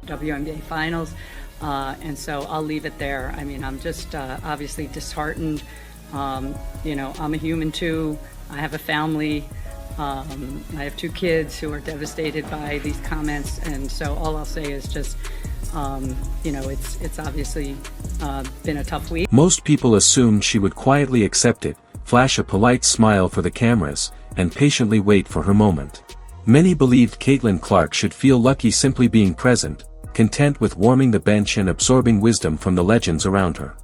WNBA Finals, and so I'll leave it there. I mean, I'm just obviously disheartened. You know, I'm a human too. I have a family. I have 2 kids who are devastated by these comments, and so all I'll say is just, you know, it's obviously been a tough week. Most people assumed she would quietly accept it, flash a polite smile for the cameras, and patiently wait for her moment. Many believed Caitlin Clark should feel lucky simply being present, content with warming the bench and absorbing wisdom from the legends around her.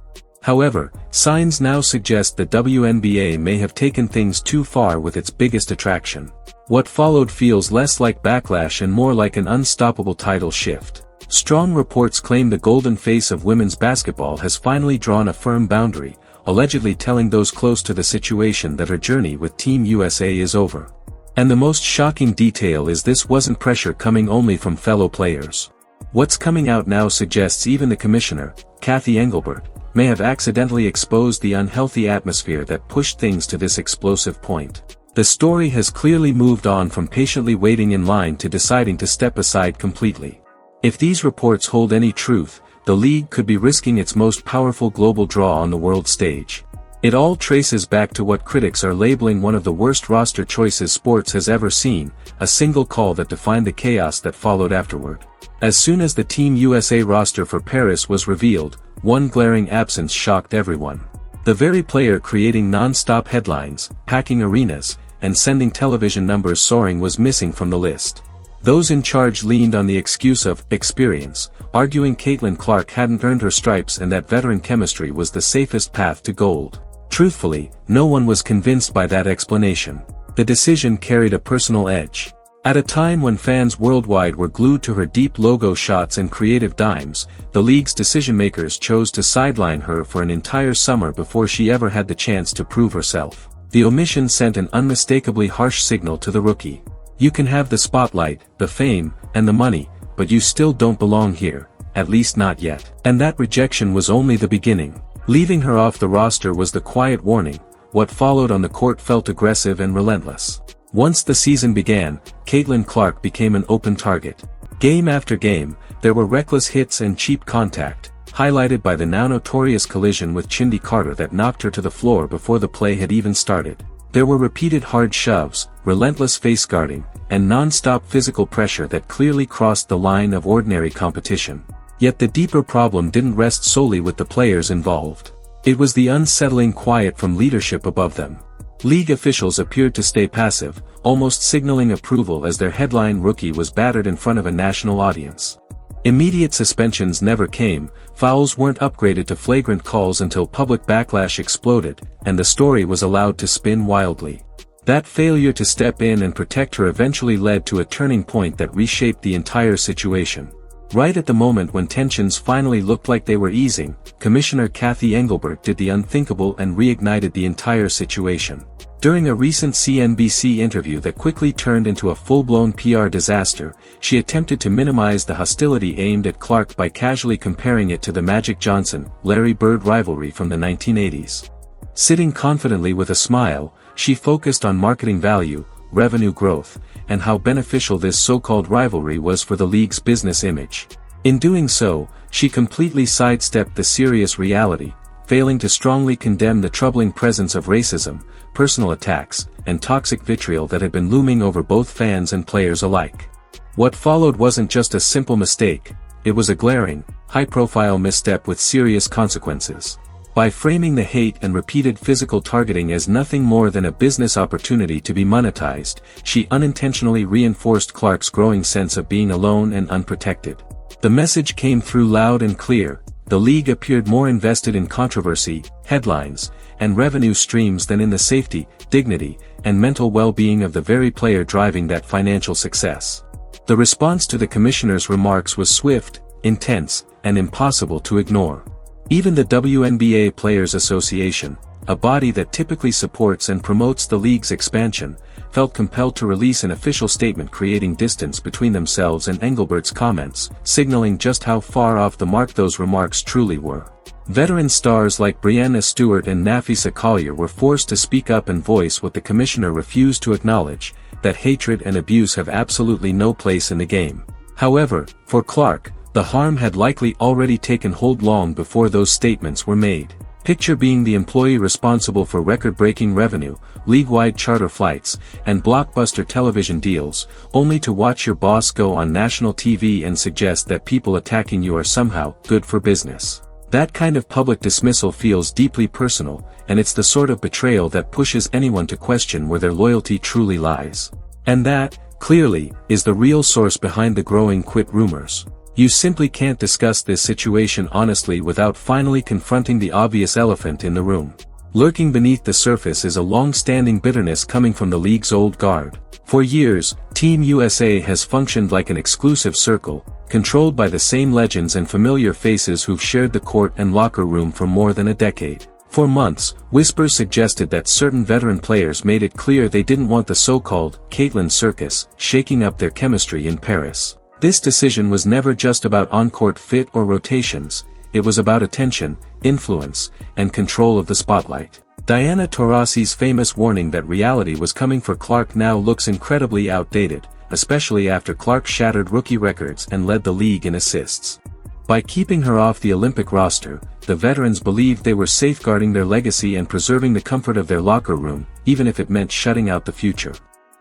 However, signs now suggest the WNBA may have taken things too far with its biggest attraction. What followed feels less like backlash and more like an unstoppable tidal shift. Strong reports claim the golden face of women's basketball has finally drawn a firm boundary, allegedly telling those close to the situation that her journey with Team USA is over. And the most shocking detail is this wasn't pressure coming only from fellow players. What's coming out now suggests even the commissioner, Cathy Engelbert, may have accidentally exposed the unhealthy atmosphere that pushed things to this explosive point. The story has clearly moved on from patiently waiting in line to deciding to step aside completely. If these reports hold any truth, the league could be risking its most powerful global draw on the world stage. It all traces back to what critics are labeling one of the worst roster choices sports has ever seen, a single call that defined the chaos that followed afterward. As soon as the Team USA roster for Paris was revealed, one glaring absence shocked everyone. The very player creating non-stop headlines, packing arenas, and sending television numbers soaring was missing from the list. Those in charge leaned on the excuse of experience, arguing Caitlin Clark hadn't earned her stripes and that veteran chemistry was the safest path to gold. Truthfully, no one was convinced by that explanation. The decision carried a personal edge. At a time when fans worldwide were glued to her deep logo shots and creative dimes, the league's decision-makers chose to sideline her for an entire summer before she ever had the chance to prove herself. The omission sent an unmistakably harsh signal to the rookie. You can have the spotlight, the fame, and the money, but you still don't belong here, at least not yet. And that rejection was only the beginning. Leaving her off the roster was the quiet warning. What followed on the court felt aggressive and relentless. Once the season began, Caitlin Clark became an open target. Game after game, there were reckless hits and cheap contact, highlighted by the now notorious collision with Chindy Carter that knocked her to the floor before the play had even started. There were repeated hard shoves, relentless face guarding, and non-stop physical pressure that clearly crossed the line of ordinary competition. Yet the deeper problem didn't rest solely with the players involved. It was the unsettling quiet from leadership above them. League officials appeared to stay passive, almost signaling approval as their headline rookie was battered in front of a national audience. Immediate suspensions never came, fouls weren't upgraded to flagrant calls until public backlash exploded, and the story was allowed to spin wildly. That failure to step in and protect her eventually led to a turning point that reshaped the entire situation. Right at the moment when tensions finally looked like they were easing, Commissioner Cathy Engelbert did the unthinkable and reignited the entire situation. During a recent CNBC interview that quickly turned into a full-blown PR disaster, she attempted to minimize the hostility aimed at Clark by casually comparing it to the Magic Johnson-Larry Bird rivalry from the 1980s. Sitting confidently with a smile, she focused on marketing value, revenue growth, and how beneficial this so-called rivalry was for the league's business image. In doing so, she completely sidestepped the serious reality, failing to strongly condemn the troubling presence of racism, personal attacks, and toxic vitriol that had been looming over both fans and players alike. What followed wasn't just a simple mistake, it was a glaring, high-profile misstep with serious consequences. By framing the hate and repeated physical targeting as nothing more than a business opportunity to be monetized, she unintentionally reinforced Clark's growing sense of being alone and unprotected. The message came through loud and clear. The league appeared more invested in controversy, headlines, and revenue streams than in the safety, dignity, and mental well-being of the very player driving that financial success. The response to the commissioner's remarks was swift, intense, and impossible to ignore. Even the WNBA Players Association, a body that typically supports and promotes the league's expansion, felt compelled to release an official statement creating distance between themselves and Engelbert's comments, signaling just how far off the mark those remarks truly were. Veteran stars like Breanna Stewart and Nafisa Collier were forced to speak up and voice what the commissioner refused to acknowledge, that hatred and abuse have absolutely no place in the game. However, for Clark, The harm had likely already taken hold long before those statements were made. Picture being the employee responsible for record-breaking revenue, league-wide charter flights, and blockbuster television deals, only to watch your boss go on national TV and suggest that people attacking you are somehow good for business. That kind of public dismissal feels deeply personal, and it's the sort of betrayal that pushes anyone to question where their loyalty truly lies. And that, clearly, is the real source behind the growing quit rumors. You simply can't discuss this situation honestly without finally confronting the obvious elephant in the room. Lurking beneath the surface is a long-standing bitterness coming from the league's old guard. For years, Team USA has functioned like an exclusive circle, controlled by the same legends and familiar faces who've shared the court and locker room for more than a decade. For months, whispers suggested that certain veteran players made it clear they didn't want the so-called Caitlyn circus shaking up their chemistry in Paris. This decision was never just about on-court fit or rotations, it was about attention, influence, and control of the spotlight. Diana Taurasi's famous warning that reality was coming for Clark now looks incredibly outdated, especially after Clark shattered rookie records and led the league in assists. By keeping her off the Olympic roster, the veterans believed they were safeguarding their legacy and preserving the comfort of their locker room, even if it meant shutting out the future.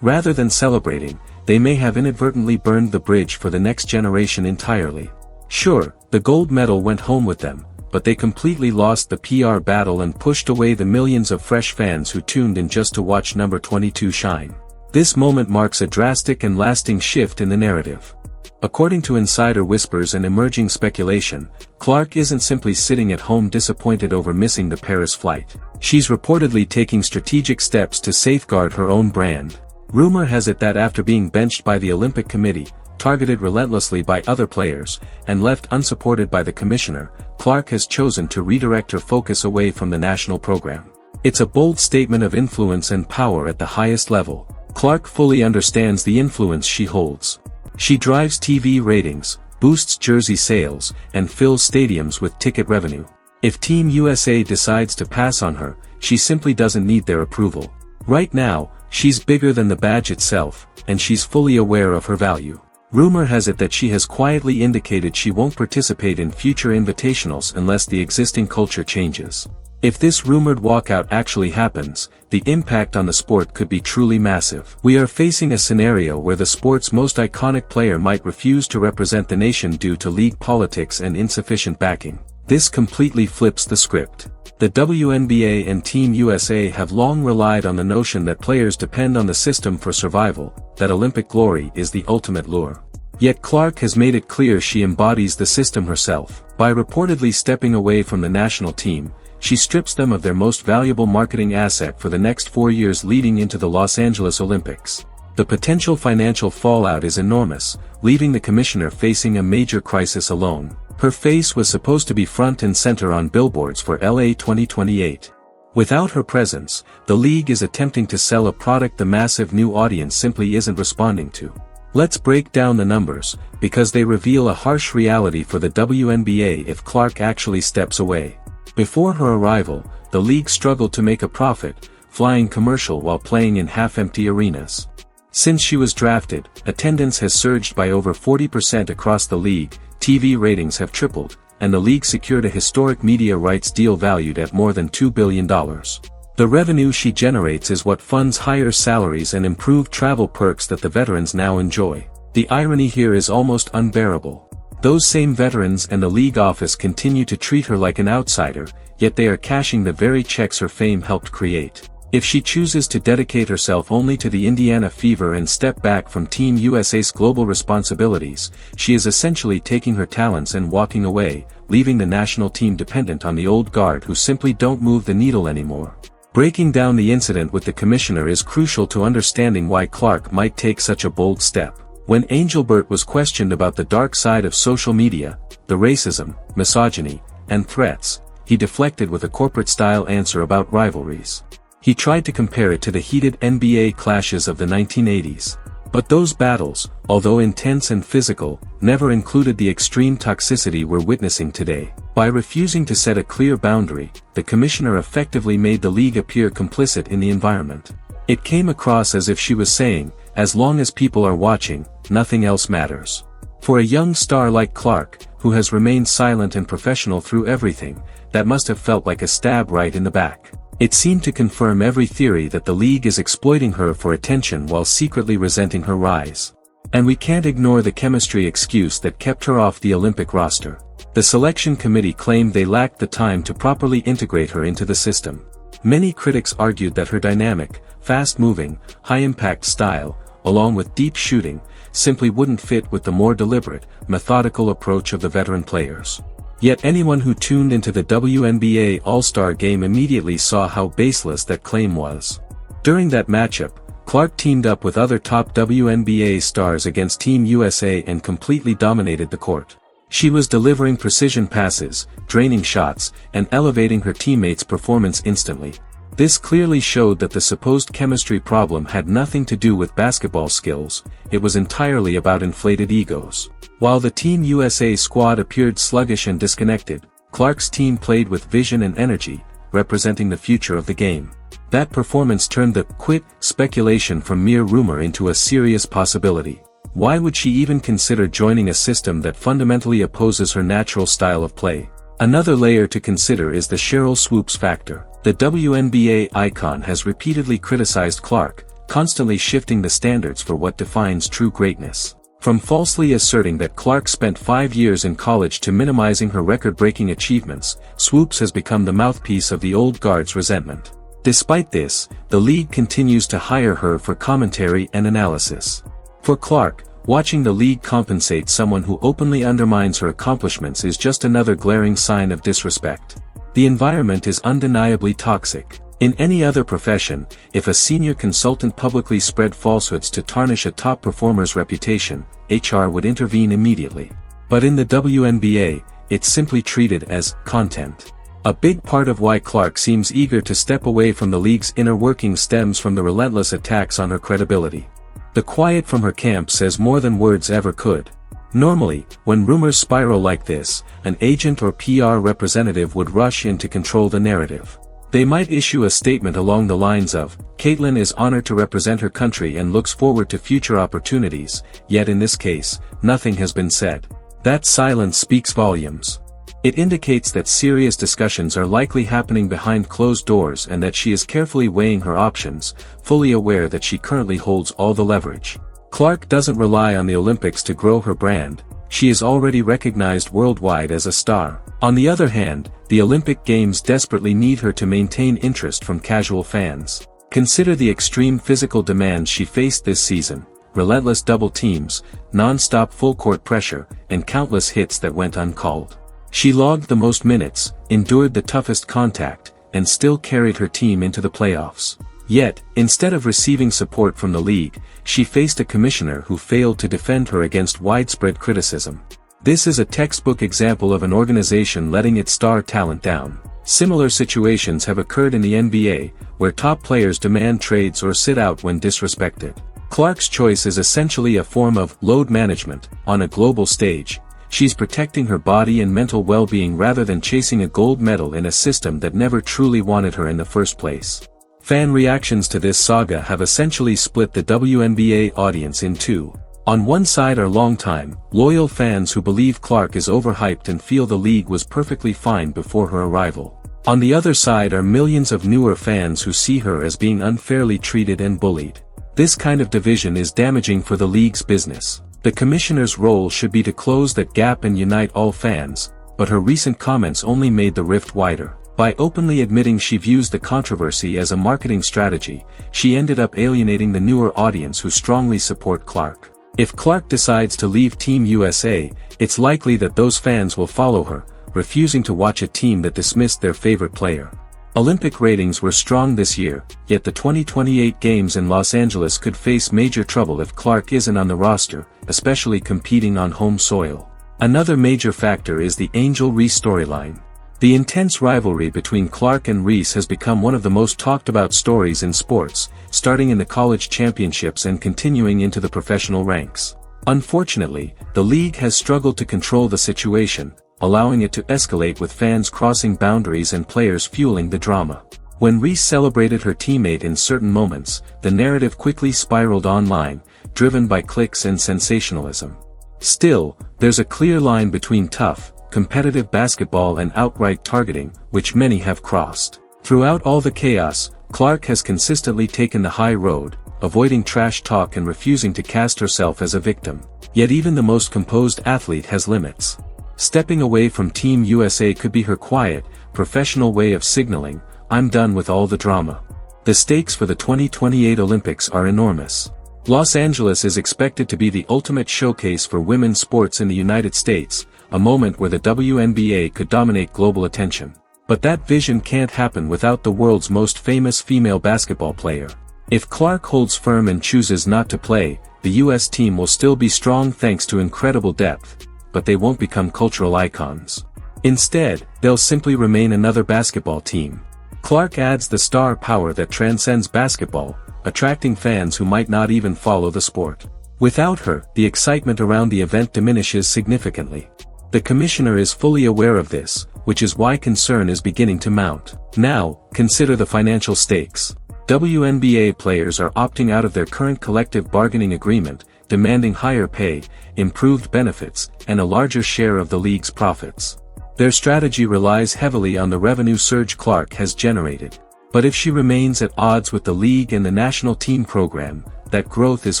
Rather than celebrating, they may have inadvertently burned the bridge for the next generation entirely. Sure, the gold medal went home with them, but they completely lost the PR battle and pushed away the millions of fresh fans who tuned in just to watch number 22 shine. This moment marks a drastic and lasting shift in the narrative. According to insider whispers and emerging speculation, Clark isn't simply sitting at home disappointed over missing the Paris flight. She's reportedly taking strategic steps to safeguard her own brand. Rumor has it that after being benched by the Olympic Committee, targeted relentlessly by other players, and left unsupported by the commissioner, Clark has chosen to redirect her focus away from the national program. It's a bold statement of influence and power at the highest level. Clark fully understands the influence she holds. She drives TV ratings, boosts jersey sales, and fills stadiums with ticket revenue. If Team USA decides to pass on her, she simply doesn't need their approval. Right now, she's bigger than the badge itself, and she's fully aware of her value. Rumor has it that she has quietly indicated she won't participate in future invitationals unless the existing culture changes. If this rumored walkout actually happens, the impact on the sport could be truly massive. We are facing a scenario where the sport's most iconic player might refuse to represent the nation due to league politics and insufficient backing. This completely flips the script. The WNBA and Team USA have long relied on the notion that players depend on the system for survival, that Olympic glory is the ultimate lure. Yet Clark has made it clear she embodies the system herself. By reportedly stepping away from the national team, she strips them of their most valuable marketing asset for the next 4 years leading into the Los Angeles Olympics. The potential financial fallout is enormous, leaving the commissioner facing a major crisis alone. Her face was supposed to be front and center on billboards for LA 2028. Without her presence, the league is attempting to sell a product the massive new audience simply isn't responding to. Let's break down the numbers, because they reveal a harsh reality for the WNBA if Clark actually steps away. Before her arrival, the league struggled to make a profit, flying commercial while playing in half-empty arenas. Since she was drafted, attendance has surged by over 40% across the league, TV ratings have tripled, and the league secured a historic media rights deal valued at more than $2 billion. The revenue she generates is what funds higher salaries and improved travel perks that the veterans now enjoy. The irony here is almost unbearable. Those same veterans and the league office continue to treat her like an outsider, yet they are cashing the very checks her fame helped create. If she chooses to dedicate herself only to the Indiana Fever and step back from Team USA's global responsibilities, she is essentially taking her talents and walking away, leaving the national team dependent on the old guard who simply don't move the needle anymore. Breaking down the incident with the commissioner is crucial to understanding why Clark might take such a bold step. When Angelbert was questioned about the dark side of social media, the racism, misogyny, and threats, he deflected with a corporate-style answer about rivalries. He tried to compare it to the heated NBA clashes of the 1980s. But those battles, although intense and physical, never included the extreme toxicity we're witnessing today. By refusing to set a clear boundary, the commissioner effectively made the league appear complicit in the environment. It came across as if she was saying, as long as people are watching, nothing else matters. For a young star like Clark, who has remained silent and professional through everything, that must have felt like a stab right in the back. It seemed to confirm every theory that the league is exploiting her for attention while secretly resenting her rise. And we can't ignore the chemistry excuse that kept her off the Olympic roster. The selection committee claimed they lacked the time to properly integrate her into the system. Many critics argued that her dynamic, fast-moving, high-impact style, along with deep shooting, simply wouldn't fit with the more deliberate, methodical approach of the veteran players. Yet anyone who tuned into the WNBA All-Star game immediately saw how baseless that claim was. During that matchup, Clark teamed up with other top WNBA stars against Team USA and completely dominated the court. She was delivering precision passes, draining shots, and elevating her teammates' performance instantly. This clearly showed that the supposed chemistry problem had nothing to do with basketball skills, it was entirely about inflated egos. While the Team USA squad appeared sluggish and disconnected, Clark's team played with vision and energy, representing the future of the game. That performance turned the "quit" speculation from mere rumor into a serious possibility. Why would she even consider joining a system that fundamentally opposes her natural style of play? Another layer to consider is the Sheryl Swoopes factor. The WNBA icon has repeatedly criticized Clark, constantly shifting the standards for what defines true greatness. From falsely asserting that Clark spent 5 years in college to minimizing her record-breaking achievements, Swoopes has become the mouthpiece of the old guard's resentment. Despite this, the league continues to hire her for commentary and analysis. For Clark, watching the league compensate someone who openly undermines her accomplishments is just another glaring sign of disrespect. The environment is undeniably toxic. In any other profession, if a senior consultant publicly spread falsehoods to tarnish a top performer's reputation, HR would intervene immediately. But in the WNBA, it's simply treated as content. A big part of why Clark seems eager to step away from the league's inner workings stems from the relentless attacks on her credibility. The quiet from her camp says more than words ever could. Normally, when rumors spiral like this, an agent or PR representative would rush in to control the narrative. They might issue a statement along the lines of, "Caitlin is honored to represent her country and looks forward to future opportunities," yet in this case, nothing has been said. That silence speaks volumes. It indicates that serious discussions are likely happening behind closed doors and that she is carefully weighing her options, fully aware that she currently holds all the leverage. Clark doesn't rely on the Olympics to grow her brand, she is already recognized worldwide as a star. On the other hand, the Olympic Games desperately need her to maintain interest from casual fans. Consider the extreme physical demands she faced this season, relentless double teams, non-stop full-court pressure, and countless hits that went uncalled. She logged the most minutes, endured the toughest contact, and still carried her team into the playoffs. Yet, instead of receiving support from the league, she faced a commissioner who failed to defend her against widespread criticism. This is a textbook example of an organization letting its star talent down. Similar situations have occurred in the NBA, where top players demand trades or sit out when disrespected. Clark's choice is essentially a form of load management. On a global stage, she's protecting her body and mental well-being rather than chasing a gold medal in a system that never truly wanted her in the first place. Fan reactions to this saga have essentially split the WNBA audience in two. On one side are longtime, loyal fans who believe Clark is overhyped and feel the league was perfectly fine before her arrival. On the other side are millions of newer fans who see her as being unfairly treated and bullied. This kind of division is damaging for the league's business. The commissioner's role should be to close that gap and unite all fans, but her recent comments only made the rift wider. By openly admitting she views the controversy as a marketing strategy, she ended up alienating the newer audience who strongly support Clark. If Clark decides to leave Team USA, it's likely that those fans will follow her, refusing to watch a team that dismissed their favorite player. Olympic ratings were strong this year, yet the 2028 Games in Los Angeles could face major trouble if Clark isn't on the roster, especially competing on home soil. Another major factor is the Angel Reese storyline. The intense rivalry between Clark and Reese has become one of the most talked about stories in sports, starting in the college championships and continuing into the professional ranks. Unfortunately, the league has struggled to control the situation, allowing it to escalate with fans crossing boundaries and players fueling the drama. When Reese celebrated her teammate in certain moments, the narrative quickly spiraled online, driven by clicks and sensationalism. Still, there's a clear line between tough, competitive basketball and outright targeting, which many have crossed. Throughout all the chaos, Clark has consistently taken the high road, avoiding trash talk and refusing to cast herself as a victim. Yet even the most composed athlete has limits. Stepping away from Team USA could be her quiet, professional way of signaling, "I'm done with all the drama." The stakes for the 2028 Olympics are enormous. Los Angeles is expected to be the ultimate showcase for women's sports in the United States, a moment where the WNBA could dominate global attention. But that vision can't happen without the world's most famous female basketball player. If Clark holds firm and chooses not to play, the US team will still be strong thanks to incredible depth, but they won't become cultural icons. Instead, they'll simply remain another basketball team. Clark adds the star power that transcends basketball, attracting fans who might not even follow the sport. Without her, the excitement around the event diminishes significantly. The commissioner is fully aware of this, which is why concern is beginning to mount. Now, consider the financial stakes. WNBA players are opting out of their current collective bargaining agreement, demanding higher pay, improved benefits, and a larger share of the league's profits. Their strategy relies heavily on the revenue surge Clark has generated. But if she remains at odds with the league and the national team program, that growth is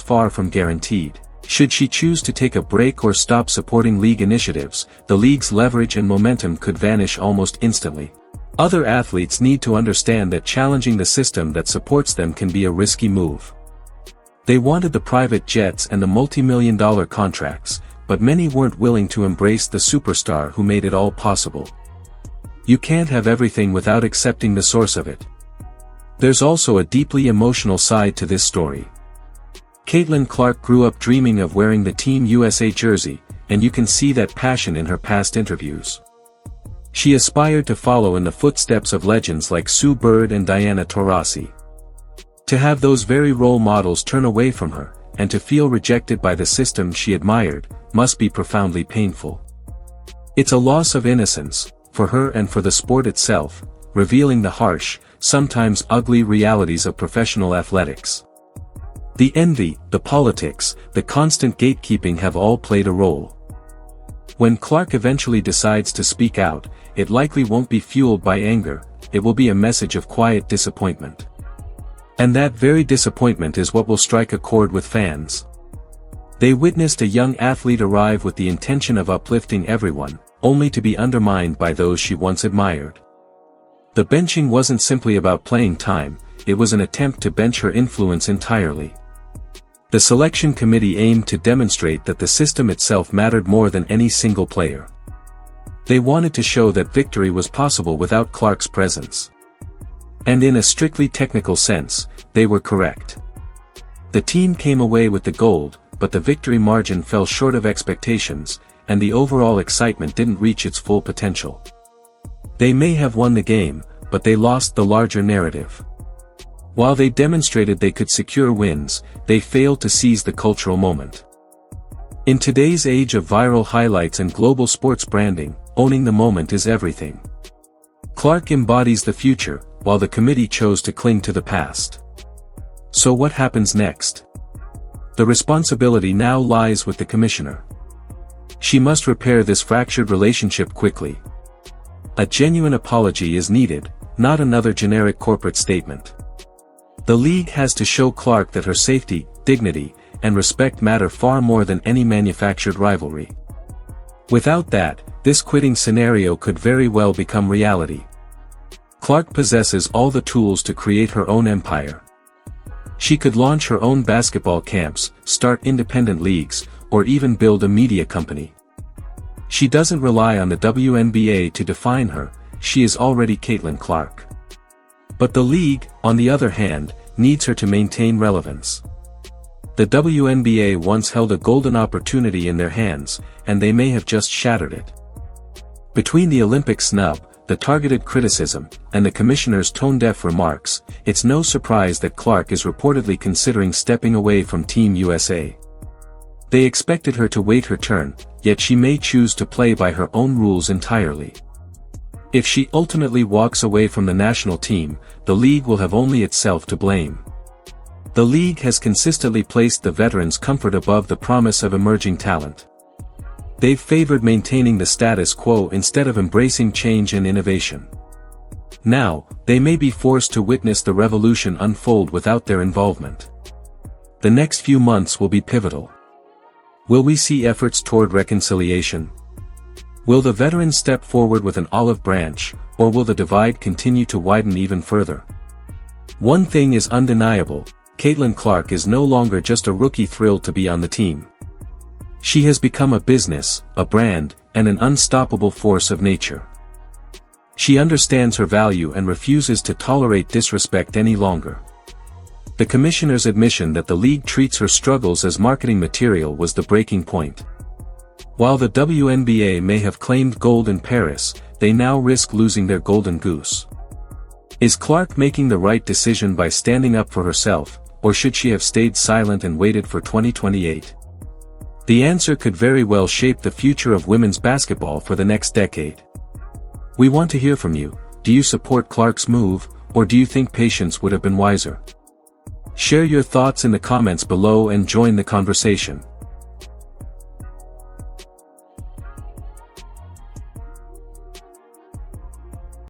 far from guaranteed. Should she choose to take a break or stop supporting league initiatives, the league's leverage and momentum could vanish almost instantly. Other athletes need to understand that challenging the system that supports them can be a risky move. They wanted the private jets and the multi-million-dollar contracts, but many weren't willing to embrace the superstar who made it all possible. You can't have everything without accepting the source of it. There's also a deeply emotional side to this story. Caitlin Clark grew up dreaming of wearing the Team USA jersey, and you can see that passion in her past interviews. She aspired to follow in the footsteps of legends like Sue Bird and Diana Taurasi. To have those very role models turn away from her, and to feel rejected by the system she admired, must be profoundly painful. It's a loss of innocence, for her and for the sport itself, revealing the harsh, sometimes ugly realities of professional athletics. The envy, the politics, the constant gatekeeping have all played a role. When Clark eventually decides to speak out, it likely won't be fueled by anger, it will be a message of quiet disappointment. And that very disappointment is what will strike a chord with fans. They witnessed a young athlete arrive with the intention of uplifting everyone, only to be undermined by those she once admired. The benching wasn't simply about playing time, it was an attempt to bench her influence entirely. The selection committee aimed to demonstrate that the system itself mattered more than any single player. They wanted to show that victory was possible without Clark's presence. And in a strictly technical sense, they were correct. The team came away with the gold, but the victory margin fell short of expectations, and the overall excitement didn't reach its full potential. They may have won the game, but they lost the larger narrative. While they demonstrated they could secure wins, they failed to seize the cultural moment. In today's age of viral highlights and global sports branding, owning the moment is everything. Clark embodies the future, while the committee chose to cling to the past. So what happens next? The responsibility now lies with the commissioner. She must repair this fractured relationship quickly. A genuine apology is needed, not another generic corporate statement. The league has to show Clark that her safety, dignity, and respect matter far more than any manufactured rivalry. Without that, this quitting scenario could very well become reality. Clark possesses all the tools to create her own empire. She could launch her own basketball camps, start independent leagues, or even build a media company. She doesn't rely on the WNBA to define her, she is already Caitlin Clark. But the league, on the other hand, needs her to maintain relevance. The WNBA once held a golden opportunity in their hands, and they may have just shattered it. Between the Olympic snub, the targeted criticism, and the commissioner's tone-deaf remarks, it's no surprise that Clark is reportedly considering stepping away from Team USA. They expected her to wait her turn, yet she may choose to play by her own rules entirely. If she ultimately walks away from the national team, the league will have only itself to blame. The league has consistently placed the veterans' comfort above the promise of emerging talent. They've favored maintaining the status quo instead of embracing change and innovation. Now, they may be forced to witness the revolution unfold without their involvement. The next few months will be pivotal. Will we see efforts toward reconciliation? Will the veterans step forward with an olive branch, or will the divide continue to widen even further? One thing is undeniable: Caitlin Clark is no longer just a rookie thrilled to be on the team. She has become a business, a brand, and an unstoppable force of nature. She understands her value and refuses to tolerate disrespect any longer. The commissioner's admission that the league treats her struggles as marketing material was the breaking point. While the WNBA may have claimed gold in Paris, they now risk losing their golden goose. Is Clark making the right decision by standing up for herself, or should she have stayed silent and waited for 2028? The answer could very well shape the future of women's basketball for the next decade. We want to hear from you. Do you support Clark's move, or do you think patience would have been wiser? Share your thoughts in the comments below and join the conversation.